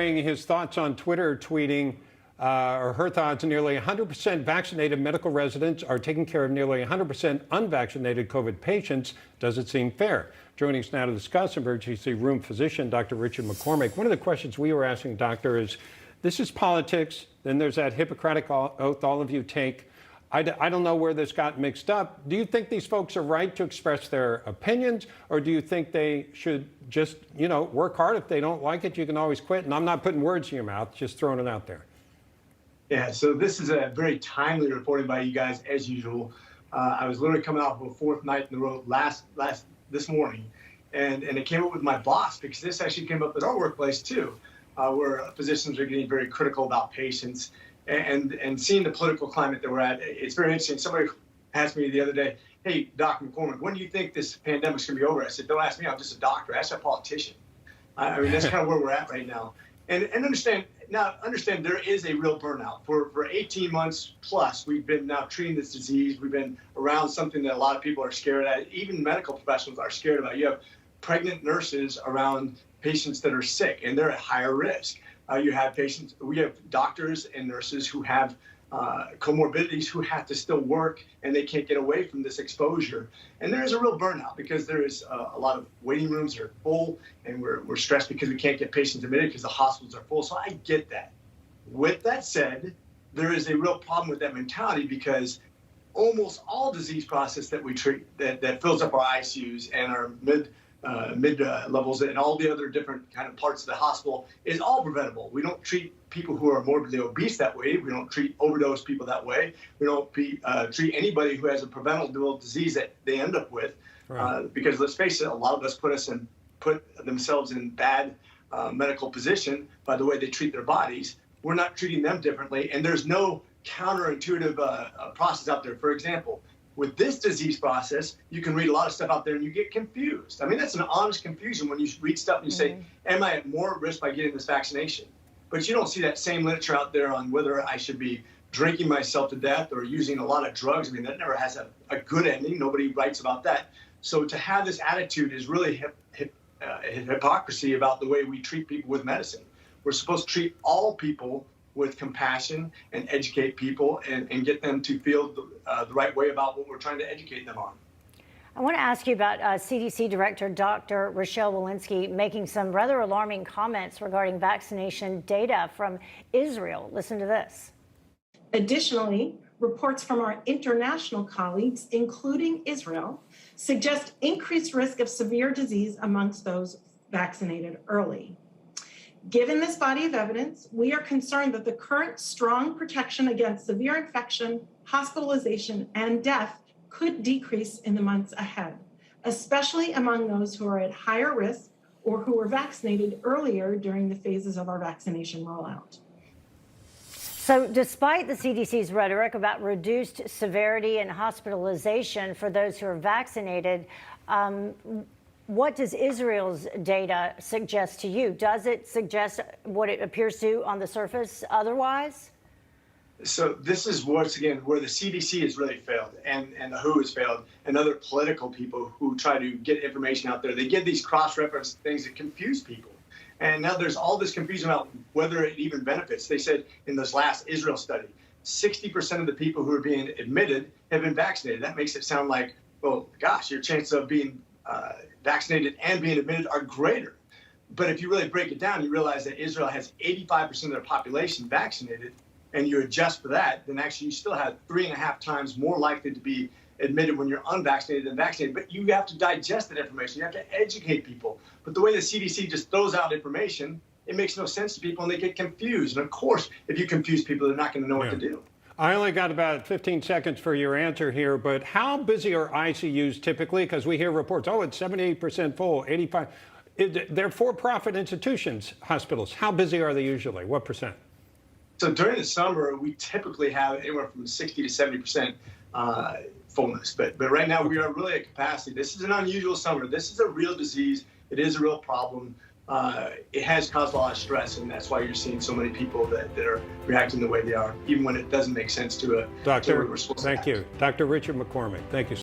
His thoughts on Twitter, tweeting, or her thoughts, nearly 100% vaccinated medical residents are taking care of nearly 100% unvaccinated COVID patients. Does it seem fair? Joining us now to discuss, emergency room physician Dr. Richard McCormick. One of the questions we were asking, doctor, is this is politics. Then there's that Hippocratic oath all of you take. I don't know where this got mixed up. Do you think these folks are right to express their opinions, or do you think they should just, work hard? If they don't like it, you can always quit. And I'm not putting words in your mouth, just throwing it out there. Yeah, so this is a very timely reporting by you guys, as usual. I was literally coming off of a fourth night in the road this morning, and it came up with my boss, because this actually came up at our workplace too, where physicians are getting very critical about patients. And seeing the political climate that we're at, it's very interesting. Somebody asked me the other day, hey, Dr. McCormick, when do you think this pandemic's going to be over? I said, don't ask me, I'm just a doctor. Ask a politician. I mean, that's kind of where we're at right now. And understand there is a real burnout. For 18 months plus, we've been now treating this disease. We've been around something that a lot of people are scared at. Even medical professionals are scared about. You have pregnant nurses around patients that are sick, and they're at higher risk. We have doctors and nurses who have comorbidities who have to still work, and they can't get away from this exposure. And there is a real burnout because there is a lot of waiting rooms that are full, and we're stressed because we can't get patients admitted because the hospitals are full. So I get that. With that said, there is a real problem with that mentality, because almost all disease process that we treat that fills up our ICUs and our mid levels and all the other different kind of parts of the hospital is all preventable. We don't treat people who are morbidly obese that way. We don't treat overdose people that way. We don't treat anybody who has a preventable disease that they end up with. Right. Because let's face it, a lot of us put themselves in bad medical position by the way they treat their bodies. We're not treating them differently, and there's no counterintuitive process out there. For example, with this disease process, you can read a lot of stuff out there and you get confused. I mean, that's an honest confusion when you read stuff and you say, am I at more risk by getting this vaccination? But you don't see that same literature out there on whether I should be drinking myself to death or using a lot of drugs. I mean, that never has a good ending. Nobody writes about that. So to have this attitude is really hypocrisy about the way we treat people with medicine. We're supposed to treat all people with compassion and educate people and get them to feel the right way about what we're trying to educate them on. I want to ask you about CDC Director Dr. Rochelle Walensky making some rather alarming comments regarding vaccination data from Israel. Listen to this. Additionally, reports from our international colleagues, including Israel, suggest increased risk of severe disease amongst those vaccinated early. Given this body of evidence, we are concerned that the current strong protection against severe infection, hospitalization, and death could decrease in the months ahead, especially among those who are at higher risk or who were vaccinated earlier during the phases of our vaccination rollout. So despite the CDC's rhetoric about reduced severity and hospitalization for those who are vaccinated, what does Israel's data suggest to you? Does it suggest what it appears to on the surface otherwise? So this is once again where the CDC has really failed, and the WHO has failed, and other political people who try to get information out there. They give these cross-reference things that confuse people. And now there's all this confusion about whether it even benefits. They said in this last Israel study, 60% of the people who are being admitted have been vaccinated. That makes it sound like, well, gosh, your chances of being vaccinated and being admitted are greater. But if you really break it down, you realize that Israel has 85% of their population vaccinated, and you adjust for that, then actually you still have 3.5 times more likely to be admitted when you're unvaccinated than vaccinated. But you have to digest that information. You have to educate people. But the way the CDC just throws out information, it makes no sense to people, and they get confused. And of course, if you confuse people, they're not going to know what to do. I only got about 15 seconds for your answer here, but how busy are ICUs typically? Because we hear reports, oh, it's 78% full, 85%. They're for-profit institutions, hospitals. How busy are they usually? What percent? So during the summer, we typically have anywhere from 60 to 70% fullness. But right now, we are really at capacity. This is an unusual summer. This is a real disease. It is a real problem. It has caused a lot of stress, and that's why you're seeing so many people that are reacting the way they are, even when it doesn't make sense to a doctor. Thank you. Dr. Richard McCormick, thank you.